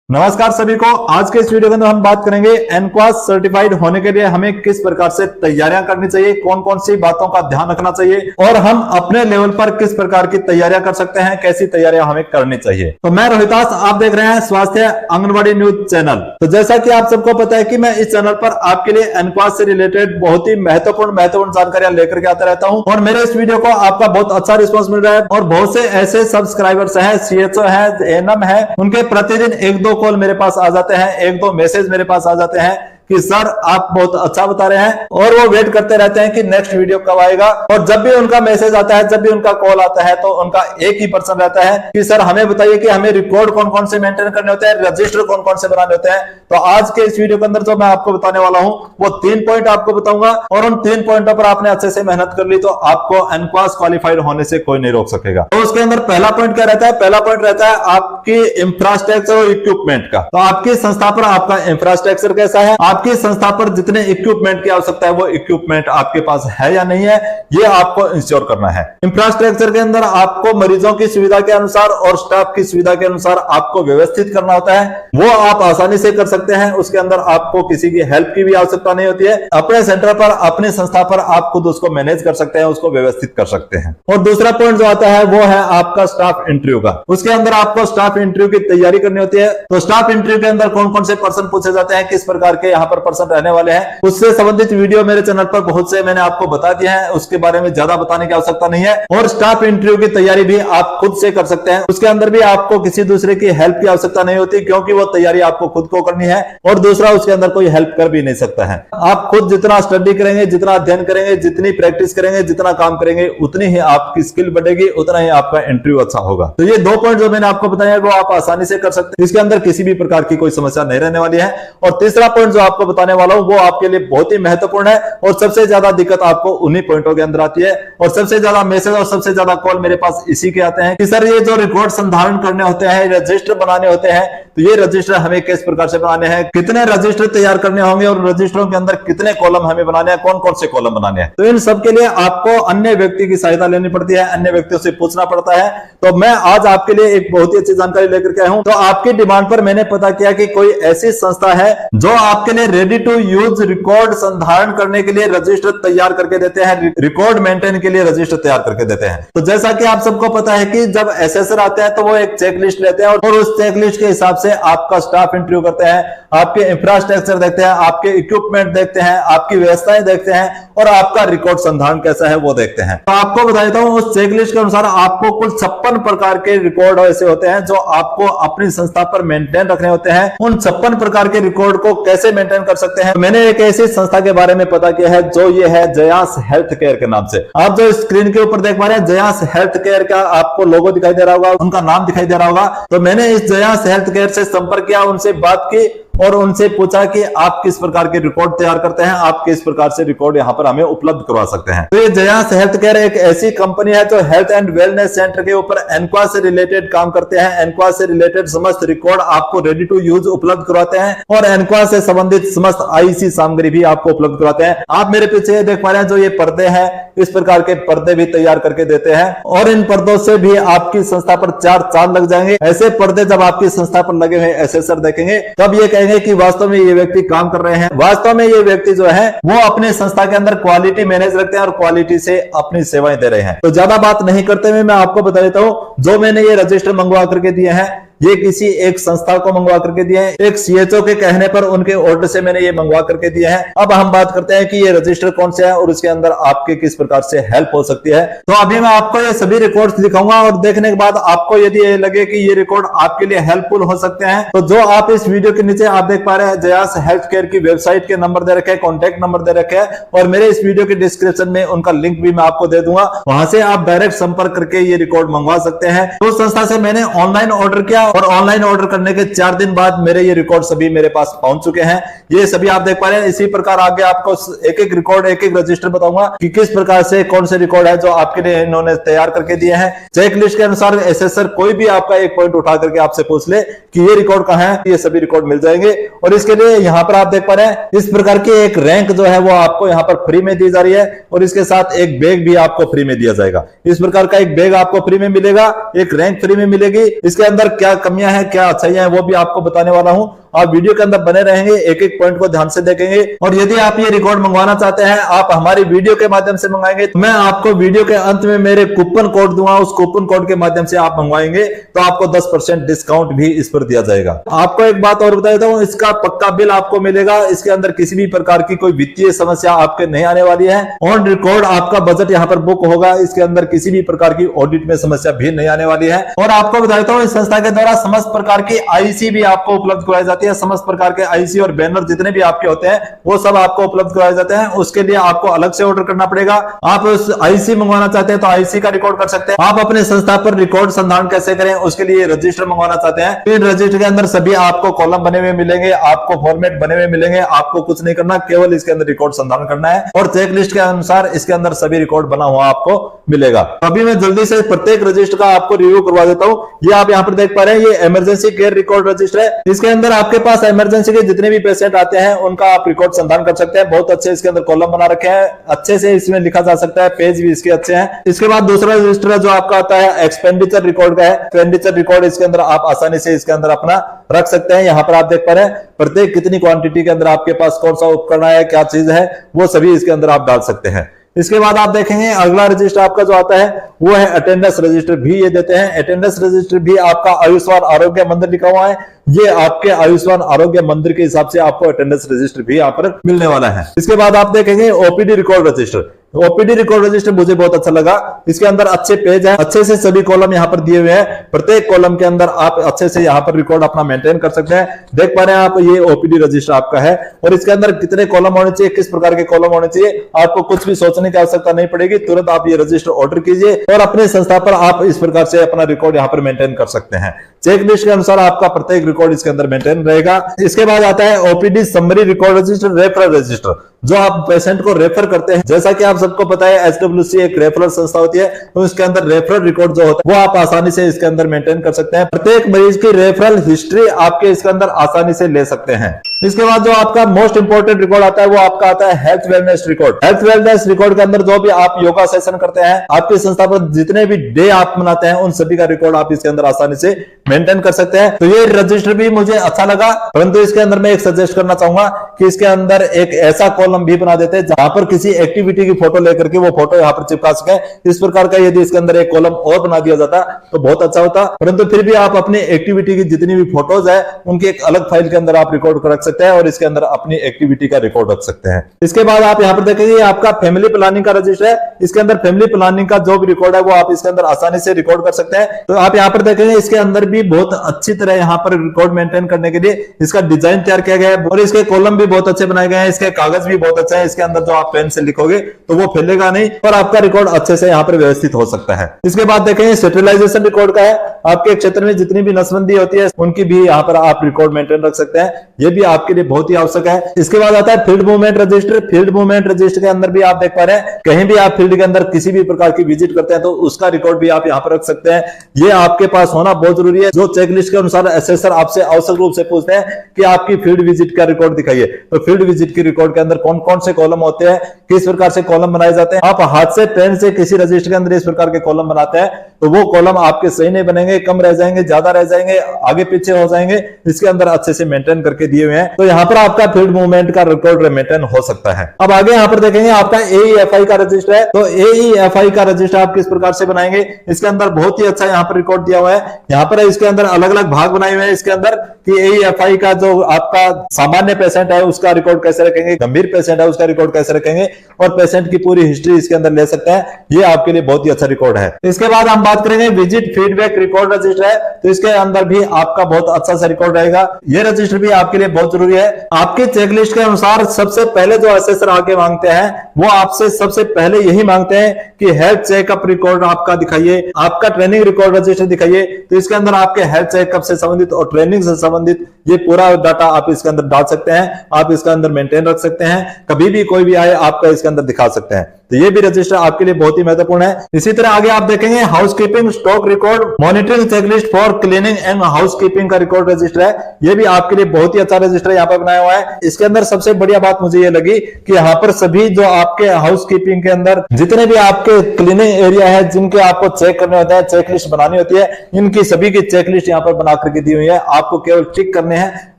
नमस्कार सभी को। आज के इस वीडियो के अंदर हम बात करेंगे एनक्वास सर्टिफाइड होने के लिए हमें किस प्रकार से तैयारियां करनी चाहिए, कौन कौन सी बातों का ध्यान रखना चाहिए और हम अपने लेवल पर किस प्रकार की तैयारियां कर सकते हैं, कैसी तैयारियां हमें करनी चाहिए। तो मैं रोहितास, आप देख रहे हैं स्वास्थ्य आंगनबाड़ी न्यूज चैनल। तो जैसा कि आप सबको पता है कि मैं इस चैनल पर आपके लिए एनक्वास से रिलेटेड बहुत ही महत्वपूर्ण जानकारियां लेकर के आता रहता हूं और मेरे इस वीडियो को आपका बहुत अच्छा रिस्पॉन्स मिल रहा है और बहुत से ऐसे सब्सक्राइबर्स हैं, CHO है, एएनएम है, उनके प्रतिदिन एक दो कॉल मेरे पास आ जाते हैं, एक दो मैसेज मेरे पास आ जाते हैं कि सर आप बहुत अच्छा बता रहे हैं, और वो वेट करते रहते हैं कि नेक्स्ट वीडियो कब आएगा। और जब भी उनका मैसेज आता है, जब भी उनका कॉल आता है, तो उनका एक ही प्रश्न रहता है कि सर हमें बताइए कि हमें रिकॉर्ड कौन कौन से मेंटेन करने होते हैं, रजिस्टर कौन कौन से बनाने होते हैं। तो आज के इस वीडियो के अंदर जो मैं आपको बताने वाला हूं वो 3 पॉइंट आपको बताऊंगा और उन 3 पॉइंटों पर आपने अच्छे से मेहनत कर ली तो आपको एनक्वास क्वालिफाइड होने से कोई नहीं रोक सकेगा। तो उसके अंदर पहला पॉइंट क्या रहता है? पहला पॉइंट रहता है आपकी इंफ्रास्ट्रक्चर और इक्विपमेंट का। तो आपकी संस्था पर आपका इंफ्रास्ट्रक्चर कैसा है, आपकी संस्था पर जितने इक्विपमेंट की आवश्यकता है वो इक्विपमेंट आपके पास है या नहीं है, ये आपको इंश्योर करना है। इंफ्रास्ट्रक्चर के अंदर आपको मरीजों की सुविधा के अनुसार और स्टाफ की सुविधा के अनुसार आपको व्यवस्थित करना होता है, वो आप आसानी से कर सकते हैं। उसके अंदर आपको किसी की हेल्प की भी आवश्यकता नहीं होती है। अपने सेंटर पर, अपनी संस्था पर आप खुद उसको मैनेज कर सकते हैं, उसको व्यवस्थित कर सकते हैं। और दूसरा पॉइंट जो आता है वो है आपका स्टाफ इंटरव्यू का। उसके अंदर आपको स्टाफ इंटरव्यू की तैयारी करनी होती है। तो स्टाफ इंटरव्यू के अंदर कौन कौन से पर्सन पूछे जाते हैं, किस प्रकार के यहाँ पर पर्सन रहने वाले हैं, उससे संबंधित वीडियो मेरे चैनल पर बहुत से मैंने आपको बता दिया है, उसके बारे में ज्यादा बताने की आवश्यकता नहीं है। और स्टाफ इंटरव्यू की तैयारी भी आप खुद से कर सकते हैं। उसके अंदर भी आपको किसी दूसरे की हेल्प की आवश्यकता नहीं होती, क्योंकि वो तैयारी आपको खुद को करनी है और दूसरा उसके अंदर कोई हेल्प कर भी नहीं सकता है। आप खुद जितना स्टडी करेंगे, जितना अध्ययन करेंगे, जितनी प्रैक्टिस करेंगे, जितना काम करेंगे, उतनी ही आपकी स्किल बढ़ेगी, उतना ही आपका इंटरव्यू अच्छा होगा। तो ये 2 पॉइंट जो मैंने आपको बताया वो आप आसानी से कर सकते हैं, इसके अंदर किसी भी प्रकार की कोई समस्या नहीं रहने वाली है। और तीसरा पॉइंट जो आपको बताने वाला हूं वो आपके लिए बहुत ही महत्वपूर्ण है और सबसे ज्यादा दिक्कत आपको उन्हीं पॉइंटों के अंदर आती है और सबसे ज्यादा मैसेज और सबसे ज्यादा कॉल मेरे पास इसी के आते हैं कि सर ये जो रिकॉर्ड संधारण करने होते हैं, रजिस्टर बनाने होते हैं, तो ये रजिस्टर हमें किस प्रकार से बनाने हैं, कितने रजिस्टर तैयार करने होंगे और रजिस्टरों के अंदर कितने कॉलम हमें बनाने हैं, कौन कौन से कॉलम बनाने हैं। तो इन सब के लिए आपको अन्य व्यक्ति की सहायता लेनी पड़ती है, अन्य व्यक्तियों से पूछना पड़ता है। तो मैं आज आपके लिए एक बहुत ही अच्छी जानकारी लेकर के आया हूं। तो आपकी डिमांड पर मैंने पता किया कि कोई ऐसी संस्था है जो आपके लिए रेडी टू यूज रिकॉर्ड संधारण करने के लिए रजिस्टर तैयार करके देते हैं, रिकॉर्ड मेंटेन के लिए रजिस्टर तैयार करके देते हैं। तो जैसा कि आप सबको पता है कि जब एसेसर आते हैं तो वो एक चेकलिस्ट लेते हैं और उस चेकलिस्ट के हिसाब से आपका स्टाफ इंटरव्यू करते हैं, आपके इंफ्रास्ट्रक्चर देखते हैं, आपके इक्विपमेंट देखते हैं, आपकी व्यवस्थाएं देखते हैं और आपका रिकॉर्ड संधारण कैसा है वो देखते हैं। तो आपको बता देता हूं उस चेकलिस्ट के अनुसार आपको कुल 56 प्रकार के रिकॉर्ड ऐसे होते हैं जो आपको अपनी संस्था पर मेंटेन रखने होते हैं। उन 56 प्रकार के रिकॉर्ड को कैसे मेंटेन कर सकते हैं, मैंने एक ऐसी संस्था के बारे में पता किया है जो ये है जयास हेल्थ केयर के नाम से। आप जो स्क्रीन के ऊपर देख पा रहे हैं जयास हेल्थ केयर का आपको लोगो दिखाई दे रहा होगा, उनका नाम दिखाई दे रहा होगा। तो मैंने इस जयास हेल्थ केयर से संपर्क किया, उनसे बात की और उनसे पूछा कि आप किस प्रकार के रिकॉर्ड तैयार करते हैं, आप किस प्रकार से रिकॉर्ड यहां पर हमें उपलब्ध करवा सकते हैं। तो ये जयास हेल्थ केयर एक ऐसी कंपनी है जो हेल्थ एंड वेलनेस सेंटर के ऊपर एनक्वास से रिलेटेड काम करते हैं। एनक्वास से रिलेटेड समस्त रिकॉर्ड आपको रेडी टू यूज उपलब्ध करवाते हैं और एनक्वास से संबंधित समस्त आईसी सामग्री भी आपको उपलब्ध करवाते हैं। आप मेरे पीछे देख पा रहे हैं जो ये पर्दे हैं, इस प्रकार के पर्दे भी तैयार करके देते हैं और इन पर्दों से भी आपकी संस्था पर 4 चांद लग जाएंगे। ऐसे पर्दे जब आपकी संस्था पर लगे हुए एसेसर देखेंगे तब ये कहेंगे कि वास्तव में ये व्यक्ति काम कर रहे हैं, वास्तव में ये व्यक्ति जो है वो अपने संस्था के अंदर क्वालिटी मैनेज रखते हैं और क्वालिटी से अपनी सेवाएं दे रहे हैं। तो ज्यादा बात नहीं करते हुए मैं आपको बता देता हूं जो मैंने ये रजिस्टर मंगवा करके दिए हैं ये किसी एक संस्था को मंगवा करके दिए हैं, एक CHO के कहने पर उनके ऑर्डर से मैंने ये मंगवा करके दिए हैं। अब हम बात करते हैं कि ये रजिस्टर कौन से है और उसके अंदर आपके किस प्रकार से हेल्प हो सकती है। तो अभी मैं आपको ये सभी रिकॉर्ड्स दिखाऊंगा और देखने के बाद आपको यदि ये लगे कि ये रिकॉर्ड आपके लिए हेल्पफुल हो सकते हैं तो जो आप इस वीडियो के नीचे आप देख पा रहे हैं जयास हेल्थ केयर की वेबसाइट के नंबर दे रखे हैं, कॉन्टैक्ट नंबर दे रखे हैं और मेरे इस वीडियो के डिस्क्रिप्शन में उनका लिंक भी मैं आपको दे दूंगा, वहां से आप डायरेक्ट संपर्क करके ये रिकॉर्ड मंगवा सकते हैं। तो संस्था से मैंने ऑनलाइन ऑर्डर किया और ऑनलाइन ऑर्डर करने के 4 दिन बाद मेरे ये रिकॉर्ड सभी मेरे पास पहुंच चुके हैं। ये सभी आप देख पा रहे हैं। इसी प्रकार आगे आपको एक एक रिकॉर्ड, एक एक रजिस्टर बताऊंगा कि किस प्रकार से कौन से रिकॉर्ड है जो आपके लिए इन्होंने तैयार करके दिए हैं। चेकलिस्ट के अनुसार एसेसर कोई भी आपका एक पॉइंट उठा करके आपसे पूछ ले कि ये रिकॉर्ड कहां है, ये सभी रिकॉर्ड मिल जाएंगे। और इसके लिए यहां पर आप देख पा रहे हैं इस प्रकार की एक रैंक जो है वो आपको यहां पर फ्री में दी जा रही है और इसके साथ एक बैग भी आपको फ्री में दिया जाएगा। इस प्रकार का एक बैग आपको फ्री में मिलेगा, एक रैंक फ्री में मिलेगी। इसके अंदर क्या कमियां हैं, क्या अच्छाइयां हैं, वो भी आपको बताने वाला हूं। आप वीडियो के अंदर बने रहेंगे, एक एक पॉइंट को ध्यान से देखेंगे। और यदि आप ये रिकॉर्ड मंगवाना चाहते हैं, आप हमारी वीडियो के माध्यम से मंगाएंगे तो मैं आपको वीडियो के अंत में मेरे कूपन कोड दूंगा, उस कूपन कोड के माध्यम से आप मंगवाएंगे तो आपको 10% डिस्काउंट भी इस पर दिया जाएगा। आपको एक बात और बता देता हूं, इसका पक्का बिल आपको मिलेगा। इसके अंदर किसी भी प्रकार की कोई वित्तीय समस्या आपके नहीं आने वाली है। ऑन रिकॉर्ड आपका बजट यहां पर बुक होगा, इसके अंदर किसी भी प्रकार की ऑडिट में समस्या भी नहीं आने वाली है। और आपको बता देता हूं, इस संस्था के द्वारा समस्त प्रकार की आईसी भी आपको उपलब्ध कराई जाती है। समस्त प्रकार के आईसी और बैनर जितने भी आपके होते हैं वो सब आपको उपलब्ध कराए जाते हैं। उसके लिए आपको अलग से ऑर्डर करना पड़ेगा। आप उस आईसी मंगवाना चाहते हैं तो आईसी का रिकॉर्ड कर सकते हैं। आप अपने संस्था पर रिकॉर्ड संधारण कैसे करें, उसके लिए रजिस्टर मंगवाना चाहते हैं तो रजिस्टर के अंदर सभी आपको कॉलम बने हुए मिलेंगे, आपको फॉर्मेट बने हुए मिलेंगे। आपको कुछ नहीं करना, केवल इसके अंदर रिकॉर्ड संधारण करना है और चेक लिस्ट के अनुसार इसके अंदर सभी रिकॉर्ड बना हुआ आपको मिलेगा। अभी मैं जल्दी से प्रत्येक रजिस्टर का आपको रिव्यू करवा देता हूं। ये आप यहां पर देख पा रहे हैं, ये इमरजेंसी केयर रिकॉर्ड रजिस्टर है। इसके अंदर आपके पास इमरजेंसी के जितने भी पेशेंट आते हैं उनका आप रिकॉर्ड संधारण कर सकते हैं। बहुत अच्छे इसके अंदर कॉलम बना रखे हैं, अच्छे से इसमें लिखा जा सकता है, पेज भी इसके अच्छे हैं। इसके बाद दूसरा रजिस्टर है जो आपका आता है एक्सपेंडिचर रिकॉर्ड का है। एक्सपेंडिचर रिकॉर्ड इसके अंदर आप आसानी से इसके अंदर अपना रख सकते हैं। यहां पर आप देख पा रहे हैं प्रत्येक कितनी क्वांटिटी के अंदर आपके पास कौन सा उपकरण है, क्या चीज है, वो सभी इसके अंदर आप डाल सकते हैं। इसके बाद आप देखेंगे अगला रजिस्टर आपका जो आता है वो है अटेंडेंस रजिस्टर भी ये देते हैं। अटेंडेंस रजिस्टर भी आपका आयुष्मान आरोग्य मंदिर लिखा हुआ है, ये आपके आयुष्मान आरोग्य मंदिर के हिसाब से आपको अटेंडेंस रजिस्टर भी यहाँ पर मिलने वाला है। इसके बाद आप देखेंगे OPD record register. OPD record register मुझे बहुत अच्छा लगा। इसके अंदर अच्छे पेज है, अच्छे से सभी कॉलम यहाँ पर दिए हुए हैं। प्रत्येक कॉलम के अंदर आप अच्छे से यहाँ पर रिकॉर्ड अपना मेंटेन कर सकते हैं। देख पा रहे हैं आप, ये ओपीडी रजिस्टर आपका है और इसके अंदर कितने कॉलम होने चाहिए, किस प्रकार के कॉलम होने चाहिए, आपको कुछ भी सोचने की आवश्यकता नहीं पड़ेगी। तुरंत आप ये रजिस्टर ऑर्डर कीजिए और अपने संस्था पर आप इस प्रकार से अपना रिकॉर्ड यहाँ पर मेंटेन कर सकते हैं। चेक लिस्ट के अनुसार आपका प्रत्येक रिकॉर्ड इसके अंदर मेंटेन रहेगा। इसके बाद आता है OPD summary record register, referral register, जो आप पेशेंट को रेफर करते हैं। जैसा कि आप सबको पता है एसडब्ल्यूसी एक रेफरल संस्था होती है, तो इसके अंदर रेफरल रिकॉर्ड जो होता है वो आप आसानी से इसके अंदर मेंटेन कर सकते हैं। प्रत्येक मरीज की रेफरल हिस्ट्री आपके इसके अंदर आसानी से ले सकते हैं। इसके बाद जो आपका मोस्ट इंपोर्टेंट रिकॉर्ड आता है वो आपका आता है health wellness record. Health wellness record के अंदर जो भी आप योगा सेशन करते हैं, आपकी संस्था पर जितने भी डे आप मनाते हैं, उन सभी का रिकॉर्ड आप इसके अंदर आसानी से मेंटेन कर सकते हैं। तो ये रजिस्टर भी मुझे अच्छा लगा, परंतु इसके अंदर मैं एक सजेस्ट करना चाहूंगा कि इसके अंदर एक ऐसा कॉलम भी बना देते हैं जहां पर किसी एक्टिविटी की फोटो लेकर के वो फोटो यहाँ पर चिपका सके। इस प्रकार का यदि इसके अंदर एक कॉलम और बना दिया जाता तो बहुत अच्छा होता, परंतु फिर भी आप अपनी एक्टिविटी की जितनी भी फोटोज है उनकी एक अलग फाइल के अंदर आप रिकॉर्ड कर सकते हैं और इसके अंदर अपनी एक्टिविटी का रिकॉर्ड रख सकते हैं। इसके बाद आप यहाँ पर देखेंगे आपका फैमिली प्लानिंग का रजिस्टर है। इसके अंदर फैमिली प्लानिंग का जो भी रिकॉर्ड है वो आप इसके अंदर आसानी से रिकॉर्ड कर सकते हैं। तो आप यहाँ पर देखेंगे इसके अंदर भी बहुत अच्छी तरह यहाँ पर रिकॉर्ड मेंटेन करने के लिए इसका डिजाइन तैयार किया गया है और इसके कॉलम भी बहुत अच्छे बनाए गए हैं। इसके कागज भी बहुत अच्छा है, इसके अंदर जो आप पेन से लिखोगे तो वो फैलेगा नहीं और आपका रिकॉर्ड अच्छे से यहाँ पर व्यवस्थित हो सकता है। इसके बाद देखेंगे स्टेरिलाइजेशन रिकॉर्ड का है। आपके क्षेत्र में जितनी भी नसबंदी होती है उनकी भी यहाँ पर आप रिकॉर्ड मेंटेन रख सकते हैं, ये भी आपके लिए बहुत ही आवश्यक है। इसके बाद आता है field movement register. Field movement register के अंदर भी आप देख पा रहे हैं कहीं भी आप फील्ड के अंदर किसी भी प्रकार की विजिट करते हैं तो उसका रिकॉर्ड भी आप यहाँ पर रख सकते हैं। ये आपके पास होना बहुत जरूरी है। जो चेकलिस्ट के अनुसार असेसर आपसे आवश्यक रूप से पूछते हैं कि आपकी फील्ड विजिट का रिकॉर्ड दिखाइए, तो फील्ड विजिट की रिकॉर्ड के अंदर कौन कौन से कॉलम होते हैं, किस प्रकार से कॉलम बनाए जाते हैं। आप हाथ से पेन से किसी रजिस्टर के अंदर इस प्रकार के कॉलम बनाते हैं तो वो कॉलम आपके सही नहीं बनेंगे, कम रह जाएंगे, ज्यादा रह जाएंगे, आगे पीछे हो जाएंगे। इसके अंदर अच्छे से मेंटेन करके दिए हुए हैं, तो यहाँ पर आपका फील्ड मूवमेंट का रिकॉर्ड मेंटेन हो सकता है। अब आगे यहाँ पर देखेंगे आपका AEFI का रजिस्टर है। तो AEFI का रजिस्टर आप किस प्रकार से बनाएंगे, इसके अंदर बहुत ही अच्छा यहाँ पर रिकॉर्ड दिया हुआ है। यहाँ पर इसके अंदर अलग अलग भाग बनाए हुए हैं इसके अंदर कि AEFI का जो आपका सामान्य पेशेंट है उसका रिकॉर्ड कैसे रखेंगे, गंभीर पेशेंट है उसका रिकॉर्ड कैसे रखेंगे और पेशेंट की पूरी हिस्ट्री इसके अंदर ले सकते हैं। ये आपके लिए बहुत ही अच्छा रिकॉर्ड है। इसके बाद हम बात करेंगे विजिट फीडबैक रिकॉर्ड रजिस्टर है। तो इसके अंदर भी आपका बहुत अच्छा सा रिकॉर्ड रहेगा। ये रजिस्टर भी आपके लिए बहुत जरूरी है। आपके चेकलिस्ट के अनुसार सबसे पहले जो असेसर आके मांगते हैं वो आपसे सबसे पहले यही मांगते हैं कि हेल्थ चेकअप रिकॉर्ड आपका दिखाइए, आपका ट्रेनिंग रिकॉर्ड रजिस्टर दिखाइए। तो इसके अंदर आपके हेल्थ चेकअप से संबंधित और ट्रेनिंग से संबंधित ये पूरा डाटा आप इसके अंदर डाल सकते हैं, आप इसके अंदर मेंटेन रख सकते हैं। कभी भी कोई भी आए आपका इसके अंदर दिखा सकते हैं। तो ये भी रजिस्टर आपके लिए बहुत ही महत्वपूर्ण है। इसी तरह आगे आप देखेंगे housekeeping stock record monitoring checklist for cleaning and housekeeping का रिकॉर्ड रजिस्टर है। ये भी आपके लिए बहुत ही अच्छा रजिस्टर यहाँ पर बनाया हुआ है। इसके अंदर सबसे बढ़िया बात मुझे ये लगी कि यहाँ पर सभी जो आपके हाउसकीपिंग के अंदर जितने भी आपके क्लीनिंग एरिया है जिनके आपको चेक करने होते हैं, चेकलिस्ट बनानी होती है, इनकी सभी की चेकलिस्ट यहाँ पर बना करके दी हुई है। आपको केवल टिक करने हैं।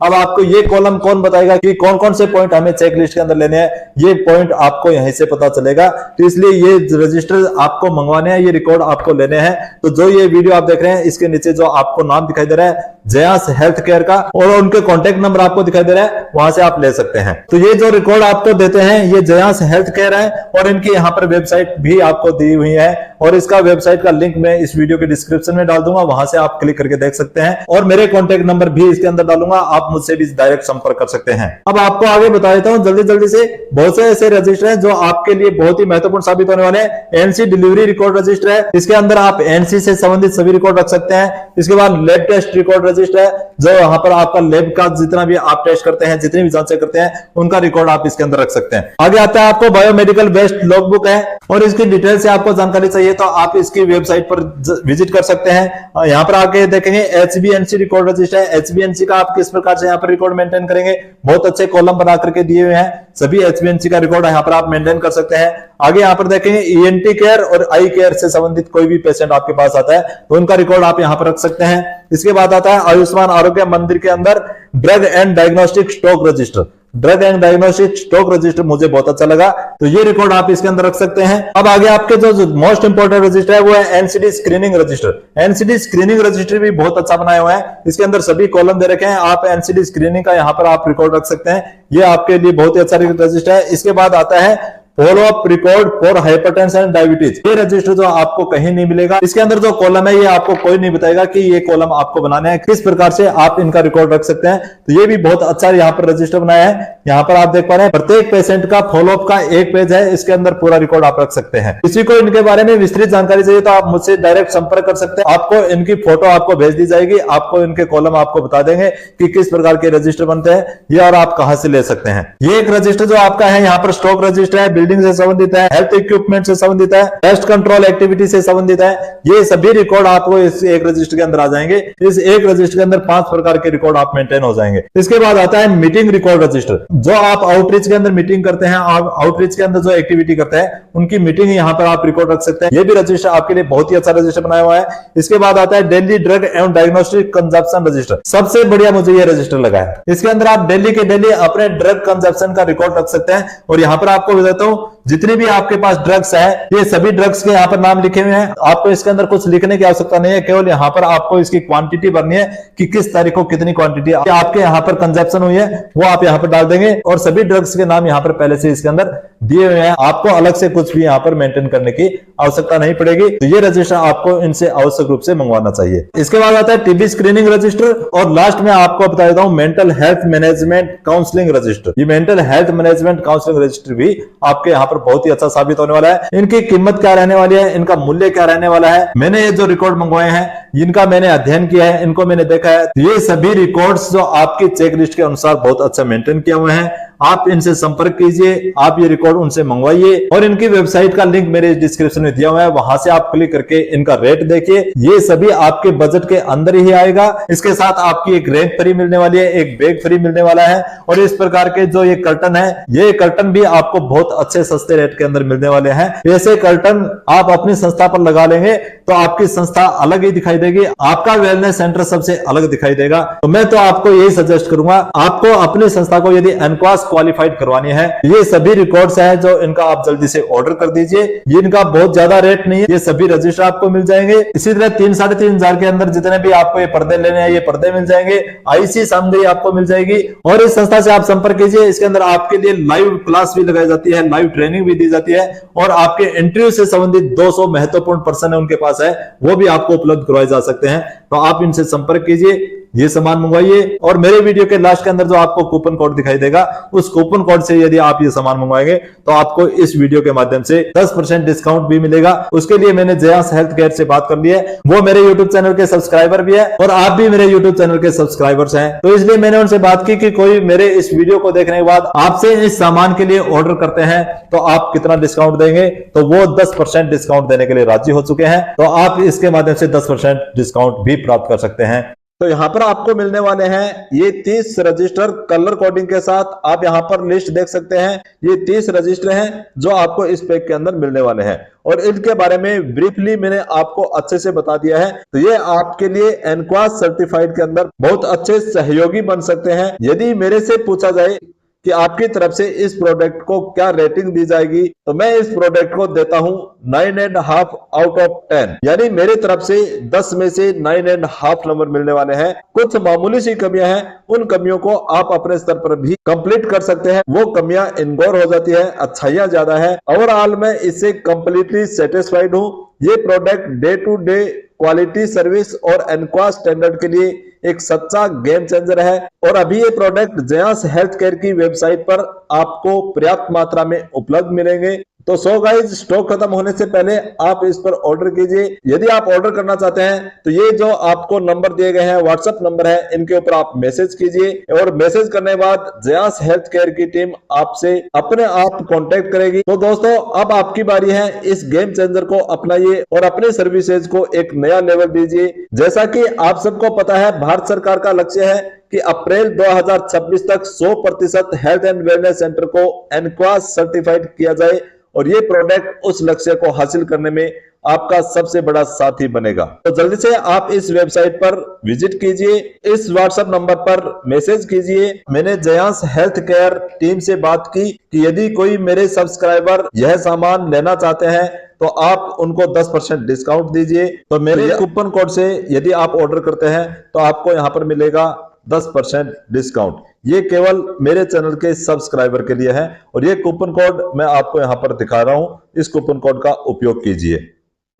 अब आपको ये कॉलम कौन बताएगा कि कौन कौन से पॉइंट हमें चेकलिस्ट के अंदर लेने हैं, ये पॉइंट आपको यहीं से पता चलेगा। तो इसलिए ये रजिस्टर आपको मंगवाने हैं, ये रिकॉर्ड आपको लेने हैं। तो जो ये वीडियो आप देख रहे हैं इसके नीचे जो आपको नाम दिखाई दे रहा है जयास हेल्थ केयर का और उनके कॉन्टेक्ट नंबर आपको दिखाई दे रहा है, वहां से आप ले सकते हैं। तो ये जो रिकॉर्ड आपको देते हैं ये जयास हेल्थ केयर है और इनकी यहाँ पर वेबसाइट भी आपको दी हुई है और इसका वेबसाइट का लिंक मैं इस वीडियो के डिस्क्रिप्शन में डाल दूंगा, वहां से आप क्लिक करके देख सकते हैं और मेरे कॉन्टेक्ट नंबर भी इसके अंदर डालूंगा, आप मुझसे भी डायरेक्ट संपर्क कर सकते हैं। अब आपको आगे बता देता हूं जल्दी से, बहुत से ऐसे रजिस्टर हैं जो आपके लिए बहुत ही महत्वपूर्ण साबित होने वाले हैं। एनसी डिलीवरी रिकॉर्ड रजिस्टर है, इसके अंदर आप एनसी से संबंधित सभी रिकॉर्ड रख सकते हैं। इसके बाद लैब टेस्ट रिकॉर्ड रजिस्टर है, जो यहाँ पर आपका लैब का जितना भी आप टेस्ट करते हैं, जितनी भी जांचें करते हैं, उनका रिकॉर्ड आप इसके अंदर रख सकते हैं। आगे आता है आपको बायोमेडिकल वेस्ट लॉगबुक है और इसकी डिटेल से आपको जानकारी चाहिए तो आप इसकी वेबसाइट पर विजिट कर सकते हैं। यहाँ पर आके देखेंगे HbA1c रिकॉर्ड रजिस्टर है। HbA1c का आप किस प्रकार से यहाँ पर रिकॉर्ड मेंटेन करेंगे, बहुत अच्छे कॉलम बना करके दिए हुए हैं, सभी HbA1c का रिकॉर्ड यहाँ पर आप मेंटेन कर सकते हैं। आगे यहाँ पर देखेंगे ENT केयर और आई केयर से संबंधित कोई भी पेशेंट आपके पास आता है तो उनका रिकॉर्ड आप यहाँ पर रख सकते हैं। इसके बाद आता है आयुष्मान आरोग्य मंदिर के अंदर drug and diagnostic stock register. Drug and diagnostic stock register मुझे बहुत अच्छा लगा, तो ये रिकॉर्ड आप इसके अंदर रख सकते हैं। अब आगे आपके जो मोस्ट इंपोर्टेंट रजिस्टर है वो है NCD screening register. NCD screening register भी बहुत अच्छा बनाया हुआ है, इसके अंदर सभी कॉलम दे रखे हैं, आप एनसीडी स्क्रीनिंग का यहाँ पर आप रिकॉर्ड रख सकते हैं। ये आपके लिए बहुत ही अच्छा रजिस्टर है। इसके बाद आता है follow up record for hypertension and diabetes. ये रजिस्टर जो आपको कहीं नहीं मिलेगा, इसके अंदर जो कॉलम है ये आपको कोई नहीं बताएगा कि ये कॉलम आपको बनाने हैं, किस प्रकार से आप इनका रिकॉर्ड रख सकते हैं। तो ये भी बहुत अच्छा यहाँ पर रजिस्टर बनाया है। यहाँ पर आप देख पा रहे हैं प्रत्येक पेशेंट का फॉलोअप का एक पेज है, इसके अंदर पूरा रिकॉर्ड आप रख सकते हैं। किसी को इनके बारे में विस्तृत जानकारी चाहिए तो आप मुझसे डायरेक्ट संपर्क कर सकते हैं। आपको इनकी फोटो आपको भेज दी जाएगी, आपको इनके कॉलम आपको बता देंगे कि किस प्रकार के रजिस्टर बनते हैं ये और आप कहां से ले सकते हैं। ये एक रजिस्टर जो आपका है यहाँ पर स्टॉक रजिस्टर है, बिल्डिंग से संबंधित है, हेल्थ इक्विपमेंट से संबंधित है, पेस्ट कंट्रोल एक्टिविटी से संबंधित है। ये सभी रिकॉर्ड आपको इस एक रजिस्टर के अंदर आ जाएंगे। इस एक रजिस्टर के अंदर 5 प्रकार के रिकॉर्ड आप मेंटेन हो जाएंगे। इसके बाद आता है मीटिंग रिकॉर्ड रजिस्टर। जो आप आउटरीच के अंदर मीटिंग करते हैं, आप आउटरीच के अंदर जो एक्टिविटी करते हैं उनकी मीटिंग यहाँ पर आप रिकॉर्ड रख सकते हैं। ये भी रजिस्टर आपके लिए बहुत ही अच्छा रजिस्टर बनाया हुआ है। इसके बाद आता है डेली ड्रग एवं डायग्नोस्टिक कंजप्शन रजिस्टर। सबसे बढ़िया मुझे ये रजिस्टर लगा है। इसके अंदर आप डेली के डेली अपने ड्रग कंजप्शन का रिकॉर्ड रख सकते हैं और यहाँ पर आपको बताता हूँ जितने भी आपके पास ड्रग्स है ये सभी ड्रग्स के यहाँ पर नाम लिखे हुए हैं। आपको इसके अंदर कुछ लिखने की आवश्यकता नहीं है, केवल यहाँ पर आपको इसकी क्वांटिटी भरनी है कि किस तारीख को कितनी क्वांटिटी आपके यहाँ पर कंजप्शन हुई है वो आप यहाँ पर डाल देंगे और सभी ड्रग्स के नाम यहाँ पर पहले से इसके अंदर दिए हुए हैं। आपको अलग से कुछ भी यहाँ पर मेंटेन करने की आवश्यकता नहीं पड़ेगी। तो ये रजिस्टर आपको इनसे आवश्यक रूप से मंगवाना चाहिए। इसके बाद आता है टीबी स्क्रीनिंग रजिस्टर और लास्ट में आपको बता देता हूँ mental health management counselling register. ये mental health management counselling register भी आपके यहाँ पर बहुत ही अच्छा साबित होने वाला है। इनकी कीमत क्या रहने वाली है, इनका मूल्य क्या रहने वाला है, मैंने ये जो रिकॉर्ड मंगवाए हैं इनका मैंने अध्ययन किया है, इनको मैंने देखा है। ये सभी रिकॉर्ड्स जो आपकी चेकलिस्ट के अनुसार बहुत अच्छा मेंटेन किया हुए हैं। आप इनसे संपर्क कीजिए, आप ये रिकॉर्ड उनसे मंगवाइए और इनकी वेबसाइट का लिंक मेरे डिस्क्रिप्शन में दिया हुआ है, वहां से आप क्लिक करके इनका रेट देखिए। ये सभी आपके बजट के अंदर ही आएगा। इसके साथ आपकी एक रैक फ्री मिलने वाली है, एक बैग फ्री मिलने वाला है और इस प्रकार के जो ये कर्टन है, ये कर्टन भी आपको बहुत अच्छे सस्ते रेट के अंदर मिलने वाले हैं। ऐसे कर्टन आप अपनी संस्था पर लगा लेंगे तो आपकी संस्था अलग ही दिखाई देगी, आपका वेलनेस सेंटर सबसे अलग दिखाई देगा। तो मैं तो आपको यही सजेस्ट करूंगा, आपको अपनी संस्था को यदि एनक्वास क्वालिफाइड करवानी है, ये सभी रिकॉर्ड्स हैं जो इनका आप जल्दी से ऑर्डर कर दीजिए। ये इनका बहुत ज्यादा रेट नहीं है, ये सभी रजिस्टर आपको मिल जाएंगे। इसी तरह 3-3.5 हजार के अंदर जितने भी आपको ये पर्दे लेने हैं ये पर्दे मिल जाएंगे, आईसी सामग्री आपको मिल जाएगी और इस संस्था से आप संपर्क कीजिए। इसके अंदर आपके लिए लाइव क्लास भी लगाई जाती है, लाइव ट्रेनिंग भी दी जाती है और आपके इंटरव्यू से संबंधित 200 महत्वपूर्ण पर्सन है उनके पास है, वो भी आपको उपलब्ध करवाए जा सकते हैं। तो आप इनसे संपर्क कीजिए, ये सामान मंगवाइए और मेरे वीडियो के लास्ट के अंदर जो आपको कूपन कोड दिखाई देगा उस कूपन कोड से यदि आप ये सामान मंगवाएंगे तो आपको इस वीडियो के माध्यम से 10% डिस्काउंट भी मिलेगा। उसके लिए मैंने जयांश हेल्थ केयर से बात कर ली है, वो मेरे यूट्यूब चैनल के सब्सक्राइबर भी है और आप भी मेरे यूट्यूब चैनल के सब्सक्राइबर्स हैं। तो इसलिए मैंने उनसे बात की कि कोई मेरे इस वीडियो को देखने के बाद आपसे इस सामान के लिए ऑर्डर करते हैं तो आप कितना डिस्काउंट देंगे, तो वो 10% डिस्काउंट देने के लिए राजी हो चुके हैं। तो आप इसके माध्यम से 10% डिस्काउंट भी प्राप्त कर सकते हैं। तो यहां पर आपको मिलने वाले हैं ये 30 रजिस्टर कलर कोडिंग के साथ। आप यहां पर लिस्ट देख सकते हैं, ये 30 रजिस्टर हैं जो आपको इस पैक के अंदर मिलने वाले हैं और इनके बारे में ब्रीफली मैंने आपको अच्छे से बता दिया है। तो ये आपके लिए एनक्वास सर्टिफाइड के अंदर बहुत अच्छे सहयोगी बन सकते हैं। यदि मेरे से पूछा जाए कि आपकी तरफ से इस प्रोडक्ट को क्या रेटिंग दी जाएगी, तो मैं इस प्रोडक्ट को देता हूं 9.5 आउट ऑफ 10, यानी मेरी तरफ से 10 में से 9.5 नंबर मिलने वाले हैं। कुछ मामूली सी कमियां हैं, उन कमियों को आप अपने स्तर पर भी कंप्लीट कर सकते हैं। वो कमियां इग्नोर हो जाती है, अच्छाइयां ज्यादा है। ओवरऑल मैं इससे कंप्लीटली सेटिस्फाइड हूं। ये product day to day quality service और एनक्वास स्टैंडर्ड के लिए एक सच्चा गेम चेंजर है और अभी ये प्रोडक्ट जयांश हेल्थ केयर की वेबसाइट पर आपको पर्याप्त मात्रा में उपलब्ध मिलेंगे। तो सो गाइस, स्टॉक खत्म होने से पहले आप इस पर ऑर्डर कीजिए। यदि आप ऑर्डर करना चाहते हैं तो ये जो आपको नंबर दिए गए हैं व्हाट्सएप नंबर है, इनके ऊपर आप मैसेज कीजिए और मैसेज करने के बाद जयांश हेल्थ केयर की टीम आपसे अपने आप कांटेक्ट करेगी। तो दोस्तों, अब आपकी बारी है, इस गेम चेंजर को अपनाइए और अपने सर्विसेज को एक नया लेवल दीजिए। जैसा कि आप सबको पता है, भारत सरकार का लक्ष्य है कि अप्रैल 2026 तक 100% हेल्थ एंड वेलनेस सेंटर को एनक्वास सर्टिफाइड किया जाए और ये प्रोडक्ट उस लक्ष्य को हासिल करने में आपका सबसे बड़ा साथी बनेगा। तो जल्दी से आप इस वेबसाइट पर विजिट कीजिए, इस व्हाट्सएप नंबर पर मैसेज कीजिए। मैंने जयांश हेल्थ केयर टीम से बात की कि यदि कोई मेरे सब्सक्राइबर यह सामान लेना चाहते हैं तो आप उनको 10% डिस्काउंट दीजिए। तो मेरे कूपन कोड से यदि आप ऑर्डर करते हैं तो आपको यहां पर मिलेगा 10% डिस्काउंट। ये केवल मेरे चैनल के सब्सक्राइबर के लिए है और ये कूपन कोड मैं आपको यहां पर दिखा रहा हूं। इस कूपन कोड का उपयोग कीजिए।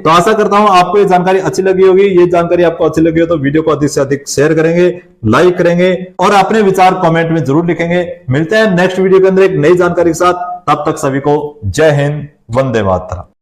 तो आशा करता हूं आपको ये जानकारी अच्छी लगी होगी। ये जानकारी आपको अच्छी लगी हो तो वीडियो को अधिक से अधिक शेयर करेंगे, लाइक करेंगे और अपने विचार कमेंट में जरूर लिखेंगे। मिलते हैं नेक्स्ट वीडियो के अंदर एक नई जानकारी के साथ। तब तक सभी को जय हिंद, वंदे मातरम।